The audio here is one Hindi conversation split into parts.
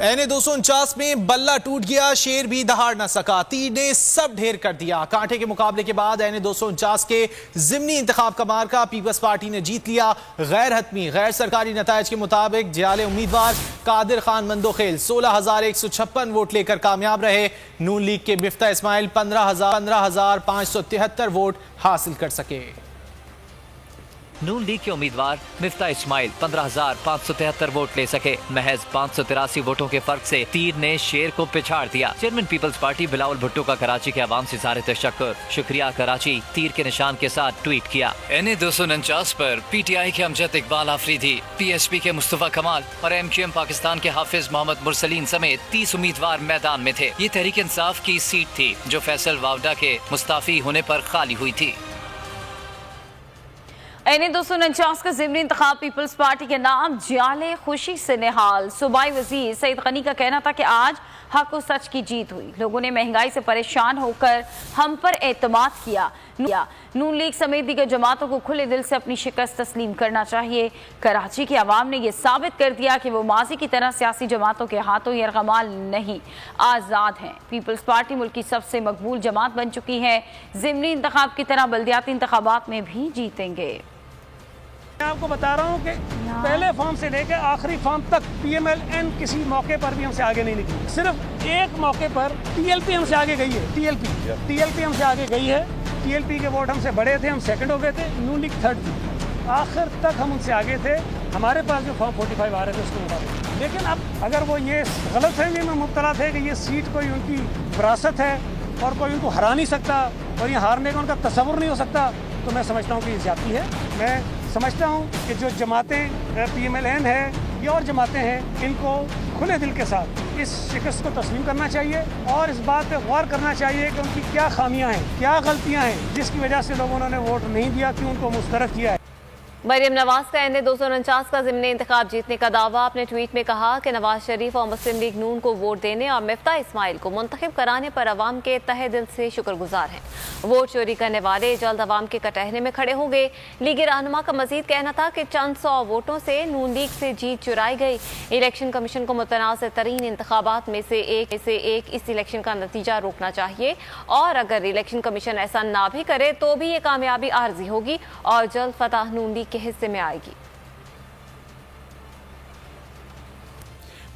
एने 249 में बल्ला टूट गया, शेर भी दहाड़ न सका, तीर ने सब ढेर कर दिया। कांटे के मुकाबले के बाद एने 249 के जिमनी इंतखाब का मार्का पीपल्स पार्टी ने जीत लिया। गैर हतमी गैर सरकारी नतायज के मुताबिक जियाले उम्मीदवार कादिर खान मंदोखेल 16,156 वोट लेकर कामयाब रहे। नून लीग के मिफ्ता इस्माइल 15,573 वोट हासिल कर सके। नून लीग के उम्मीदवार मिफ्ता इस्माइल 15,573 वोट ले सके। महज 583 वोटों के फर्क से तीर ने शेर को पिछाड़ दिया। Chairman peoples party Bilawal Bhutto का कराची के आवाम से इज़हार तशक्कुर, शुक्रिया कराची, तीर के निशान के साथ ट्वीट किया। एने 249 पर PTI के अमजद इकबाल आफरीदी, PSP के मुस्तफा कमाल और MQM पाकिस्तान के हाफिज मोहम्मद मुरसलीन समेत 30 उम्मीदवार मैदान में थे। ये तहरीक इंसाफ की सीट थी जो फैसल वावडा के मुस्ताफी होने पर खाली हुई थी। एने 249 का ज़िमनी इंतखाब पीपल्स पार्टी के नाम जियाले खुशी से निहाल। सूबाई वजीर सईद गनी का कहना था कि आज हक और सच की जीत हुई। लोगों ने महंगाई से परेशान होकर हम पर एतमाद किया। नून लीग समेत दीगर जमातों को खुले दिल से अपनी शिकस्त तस्लीम करना चाहिए। कराची के अवाम ने यह साबित कर दिया कि वो माजी की तरह सियासी जमातों के हाथों यरगमाल नहीं, आज़ाद हैं। पीपल्स पार्टी मुल्क की सबसे मकबूल जमात बन चुकी है। ज़िमनी इंतखाब की तरह बल्दियाती इंतखाबात में भी जीतेंगे। मैं आपको बता रहा हूँ कि पहले फॉर्म से लेकर आखिरी फॉर्म तक PMLN किसी मौके पर भी हमसे आगे नहीं निकली। सिर्फ एक मौके पर TLP हमसे आगे गई है। TLP हमसे आगे गई है। TLP के वोट हमसे बड़े थे, हम सेकंड हो गए थे, नून लीग थर्ड थी। आखिर तक हम उनसे आगे थे। हमारे पास जो फॉर्म 45 आ रहे थे उसके मुताबिक। लेकिन अब अगर वो ये गलतफहमी में मुब्तला थे कि ये सीट कोई उनकी विरासत है और कोई उनको हरा नहीं सकता और ये हारने का उनका तस्वुर नहीं हो सकता, तो मैं समझता हूँ कि ये ज्यादती है। मैं समझता हूँ कि जो जमातें PMLN है या और जमातें हैं, इनको खुले दिल के साथ इस शिकस्त को तस्लीम करना चाहिए और इस बात पे गौर करना चाहिए कि उनकी क्या खामियां हैं, क्या गलतियां हैं जिसकी वजह से लोगों ने वोट नहीं दिया, क्यों उनको मुस्तरद किया है। मरियम नवाज का एने 249 का ज़िमनी इंतखाब जीतने का दावा। अपने ट्वीट में कहा कि नवाज शरीफ और मुस्लिम लीग नून को वोट देने और मिफ्ता इस्माइल को मुंतखब कराने पर अवाम के तहे दिल से शुक्रगुजार हैं। वोट चोरी करने वाले जल्द अवाम के कटहरे में खड़े होंगे। लीगी रहनुमा का मजीद कहना था कि चंद 100 वोटों से नून लीग से जीत चुराई गई। इलेक्शन कमीशन को मुतनाज़ तरीन इंतखाबात में से एक इस इलेक्शन का नतीजा रोकना चाहिए और अगर इलेक्शन कमीशन ऐसा ना भी करे तो भी ये कामयाबी आर्जी होगी और जल्द फतह नून लीग के हिस्से में आएगी।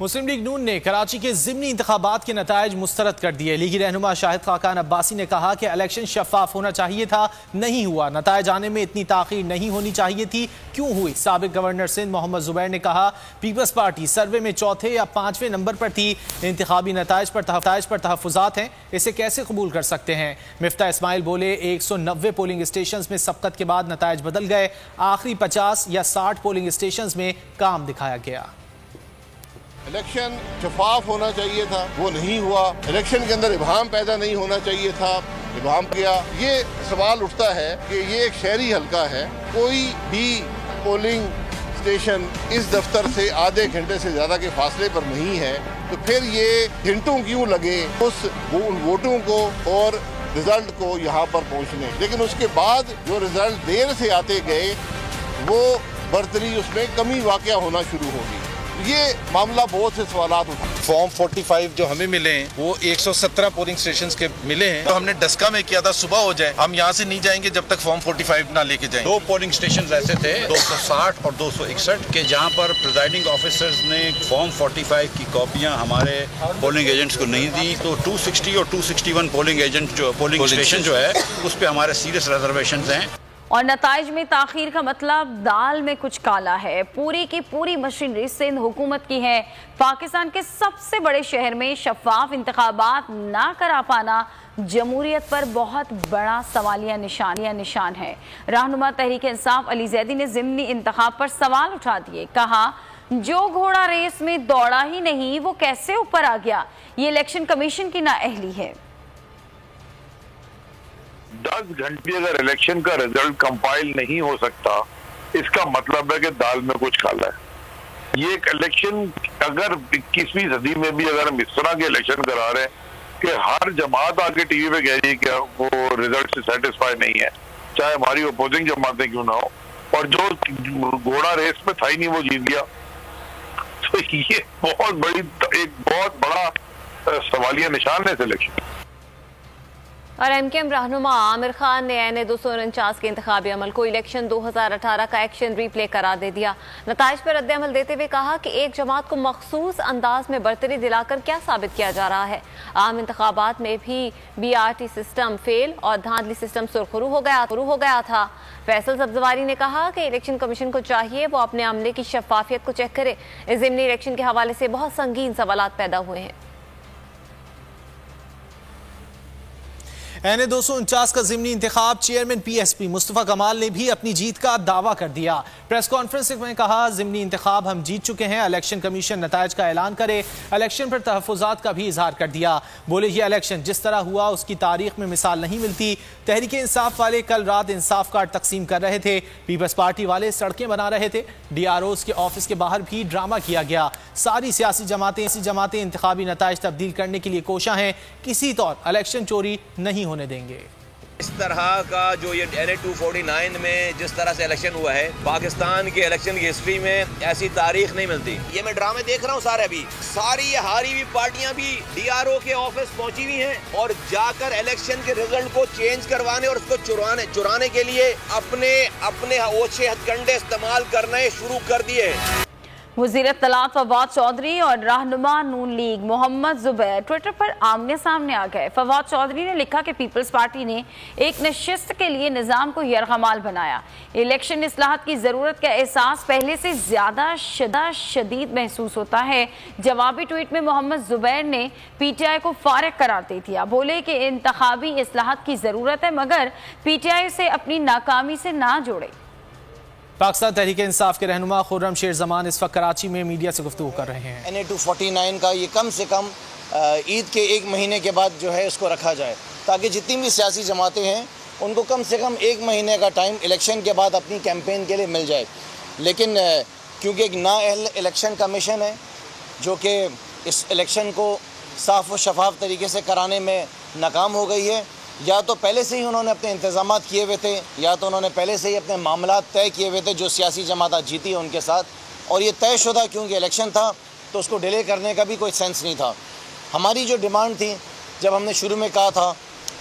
मुस्लिम लीग नून ने कराची के ज़िमनी इंतखाबात के नतायज मुस्तरद कर दिए। लीगी रहनुमा शाहिद खाकान अब्बासी ने कहा कि इलेक्शन शफाफ होना चाहिए था, नहीं हुआ। नतायज आने में इतनी ताख़ीर नहीं होनी चाहिए थी, क्यों हुई? साबिक गवर्नर सिंध मोहम्मद जुबैर ने कहा पीपल्स पार्टी सर्वे में चौथे या 5वें नंबर पर थी। इंतखाबी नतायज पर तहफ़्फ़ुज़ात हैं, इसे कैसे कबूल कर सकते हैं? मिफ्ता इस्माइल बोले 190 पोलिंग स्टेशन में सबकत के बाद नतायज बदल गए। आखिरी 50 या 60 पोलिंग स्टेशन में काम दिखाया गया। इलेक्शन शफाफ होना चाहिए था, वो नहीं हुआ। इलेक्शन के अंदर इबाहम पैदा नहीं होना चाहिए था, इबाहम किया। ये सवाल उठता है कि ये एक शहरी हल्का है, कोई भी पोलिंग स्टेशन इस दफ्तर से आधे घंटे से ज़्यादा के फासले पर नहीं है, तो फिर ये घंटों क्यों लगे उन वोटों को और रिजल्ट को यहाँ पर पहुँचने। लेकिन उसके बाद जो रिजल्ट देर से आते गए वो बर्तरी उसमें कमी वाक़या होना शुरू होगी। ये मामला बहुत से सवालात उठा। फॉर्म 45 जो हमें मिले हैं वो 117 पोलिंग स्टेशंस के मिले हैं, तो हमने डस्का में किया था सुबह हो जाए। हम यहाँ से नहीं जाएंगे जब तक फॉर्म 45 ना लेके जाएं। 2 पोलिंग स्टेशन ऐसे थे 260 और 261 के, जहाँ पर प्रिजाइडिंग ऑफिसर्स ने फॉर्म 45 की कॉपियाँ हमारे पोलिंग एजेंट्स को नहीं दी, तो 260 और 261 पोलिंग स्टेशन जो है उस पर हमारे सीरियस रिजर्वेशन हैं। और नताइज में ताखीर का मतलब दाल में कुछ काला है। पूरी की पूरी मशीनरी सिंध हुकूमत की है। पाकिस्तान के सबसे बड़े शहर में शफाफ इंतखाबात ना करा पाना जमहूरियत पर बहुत बड़ा सवालिया निशान है। रहनुमा तहरीक इंसाफ अली जैदी ने ज़िमनी इंतखाब पर सवाल उठा दिए। कहा जो घोड़ा रेस में दौड़ा ही नहीं वो कैसे ऊपर आ गया? ये इलेक्शन कमीशन की नाअहली है। 10 घंटे अगर इलेक्शन का रिजल्ट कंपाइल नहीं हो सकता, इसका मतलब है कि दाल में कुछ काला है। ये एक इलेक्शन अगर 21वीं सदी में भी अगर हम इस तरह के इलेक्शन करा रहे हैं कि हर जमात आके टीवी पे कह रही है कि वो रिजल्ट से सेटिस्फाई नहीं है, चाहे हमारी अपोजिंग जमातें क्यों ना हो, और जो घोड़ा रेस में था ही नहीं वो जीत गया, तो ये एक बहुत बड़ा सवालिया निशान है इलेक्शन। और एमकेएम रहनुमा आमिर खान ने एन 249 के इंतखाबी अमल को इलेक्शन 2018 का एक्शन रिप्ले करार दे दिया। नताइज पर रद्द अमल देते हुए कहा कि एक जमात को मखसूस अंदाज में बरतरी दिलाकर क्या साबित किया जा रहा है। आम इंतखाबात में भी BRT सिस्टम फेल और धांधली सिस्टम सुरखरू हो गया था। फैसल सब्जवारी ने कहा कि इलेक्शन कमीशन को चाहिए वो अपने अमले की शफाफियत को चेक करे। इस ज़िमनी इलेक्शन के हवाले से बहुत संगीन सवालात पैदा हुए हैं। एन 249 का ज़िमनी इंतखाब चेयरमैन PSP मुस्तफ़ा कमाल ने भी अपनी जीत का दावा कर दिया। प्रेस कॉन्फ्रेंस में कहा, ज़िमनी इंतखाब हम जीत चुके हैं, इलेक्शन कमीशन नताइज का ऐलान करे। इलेक्शन पर तहफ़्फ़ुज़ात का भी इजहार कर दिया। बोले ये इलेक्शन जिस तरह हुआ उसकी तारीख में मिसाल नहीं मिलती। तहरीक इंसाफ वाले कल रात इंसाफ कार्ड तकसीम कर रहे थे, पीपल्स पार्टी वाले सड़कें बना रहे थे, DROs के ऑफिस के बाहर भी ड्रामा किया गया। सारी सियासी जमातें इंतखाबी नताइज तब्दील करने के लिए कोशां हैं, किसी तौर इलेक्शन चोरी नहीं होने देंगे। इस तरह का जो ये NA 249 में जिस तरह से इलेक्शन हुआ है, पाकिस्तान के इलेक्शन की हिस्ट्री में ऐसी तारीख नहीं मिलती। ये मैं ड्रामे देख रहा हूँ सारे, अभी सारी ये हारी हुई पार्टियां भी DRO के ऑफिस पहुंची हुई हैं और जाकर इलेक्शन के रिजल्ट को चेंज करवाने और उसको चुराने के लिए अपने ओछे हथकंडे इस्तेमाल करने शुरू कर दिए। वज़ीर इत्तलात फवाद चौधरी और रहनुमा नून लीग मोहम्मद जुबैर ट्विटर पर आमने सामने आ गए। फवाद चौधरी ने लिखा कि पीपल्स पार्टी ने एक नशिस्त के लिए निज़ाम को यरगमाल बनाया। इलेक्शन इस्लाहत की ज़रूरत का एहसास पहले से ज़्यादा शदीद महसूस होता है। जवाबी ट्वीट में मोहम्मद जुबैर ने PTI को फारिग करार दे दिया। बोले कि इंतखाबी इस्लाहत की ज़रूरत है मगर PTI से अपनी नाकामी से ना जोड़े। पाकिस्तान तहरीक इंसाफ के रहनुमा खुर्रम शेर जमान इस वक्त कराची में मीडिया से गुफ्तगू कर रहे हैं। NA 249 का ये कम से कम ईद के 1 महीने के बाद जो है इसको रखा जाए, ताकि जितनी भी सियासी जमातें हैं उनको कम से कम 1 महीने का टाइम इलेक्शन के बाद अपनी कैंपेन के लिए मिल जाए। लेकिन क्योंकि एक नाअहल इलेक्शन कमीशन है जो कि इस इलेक्शन को साफ व शफाफ तरीके से कराने में नाकाम हो गई है, या तो पहले से ही उन्होंने अपने इंतजामात किए हुए थे या तो उन्होंने पहले से ही अपने मामलात तय किए हुए थे जो सियासी जमात जीती है उनके साथ, और ये तयशुदा क्योंकि इलेक्शन था तो उसको डिले करने का भी कोई सेंस नहीं था। हमारी जो डिमांड थी, जब हमने शुरू में कहा था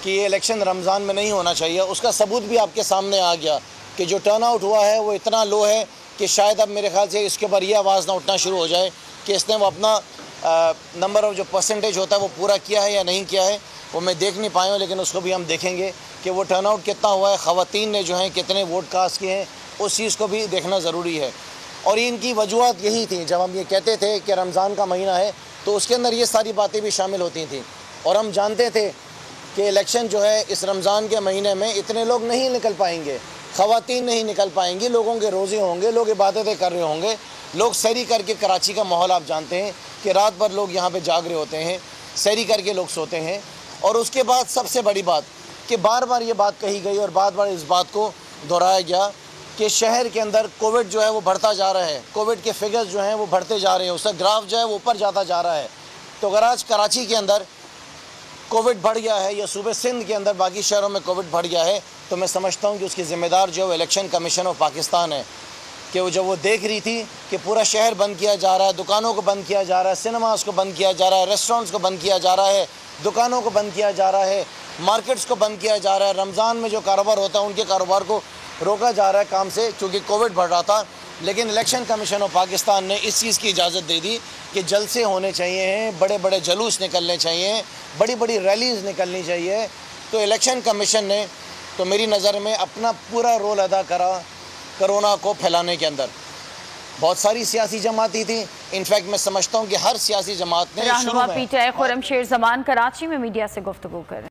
कि ये इलेक्शन रमज़ान में नहीं होना चाहिए, उसका सबूत भी आपके सामने आ गया कि जो टर्न आउट हुआ है वो इतना लो है कि शायद अब मेरे ख्याल से इसके ऊपर यह आवाज़ ना उठना शुरू हो जाए कि इसने वो अपना नंबर ऑफ जो परसेंटेज होता है वो पूरा किया है या नहीं किया है, वो मैं देख नहीं पाया हूँ। लेकिन उसको भी हम देखेंगे कि वो टर्नआउट कितना हुआ है, ख़वातीन ने जो हैं कितने वोट कास्ट किए हैं, उस चीज़ को भी देखना ज़रूरी है। और इनकी वजूहत यही थी, जब हम ये कहते थे कि रमज़ान का महीना है तो उसके अंदर ये सारी बातें भी शामिल होती थी, और हम जानते थे कि इलेक्शन जो है इस रमज़ान के महीने में इतने लोग नहीं निकल पाएंगे, ख़वातीन नहीं निकल पाएंगी, लोगों के रोज़े होंगे, लोग इबादतें कर रहे होंगे, लोग सैरी करके, कराची का माहौल आप जानते हैं कि रात भर लोग यहाँ पे जाग रहे होते हैं, सैरी करके लोग सोते हैं। और उसके बाद सबसे बड़ी बात कि बार बार ये बात कही गई और बार बार इस बात को दोहराया गया कि शहर के अंदर कोविड जो है वो बढ़ता जा रहा है, कोविड के फिगर्स जो हैं वो बढ़ते जा रहे हैं, उसका ग्राफ जो है वो ऊपर जाता जा रहा है। तो अगर आज कराची के अंदर कोविड बढ़ गया है या सूबे सिंध के अंदर बाकी शहरों में कोविड बढ़ गया है, तो मैं समझता हूँ कि उसकी ज़िम्मेदार जो है इलेक्शन कमीशन ऑफ पाकिस्तान है कि वो जब वो देख रही थी कि पूरा शहर बंद किया जा रहा है, दुकानों को बंद किया जा रहा है, सिनेमास को बंद किया जा रहा है, रेस्टोरेंट्स को बंद किया जा रहा है, दुकानों को बंद किया जा रहा है, मार्केट्स को बंद किया जा रहा है, रमज़ान में जो कारोबार होता है उनके कारोबार को रोका जा रहा है काम से क्योंकि कोविड बढ़ रहा था। लेकिन इलेक्शन कमीशन ऑफ पाकिस्तान ने इस चीज़ की इजाज़त दे दी कि जलसे होने चाहिए हैं, बड़े बड़े जलूस निकलने चाहिए, बड़ी बड़ी रैलीज़ निकलनी चाहिए। तो इलेक्शन कमीशन ने तो मेरी नज़र में अपना पूरा रोल अदा करा कोरोना को फैलाने के अंदर। बहुत सारी सियासी जमाती थी, इनफैक्ट मैं समझता हूँ कि हर सियासी जमात ने रहनुमा PTI खुर्रम शेर जमान कराची में मीडिया से गुफ्तगू कर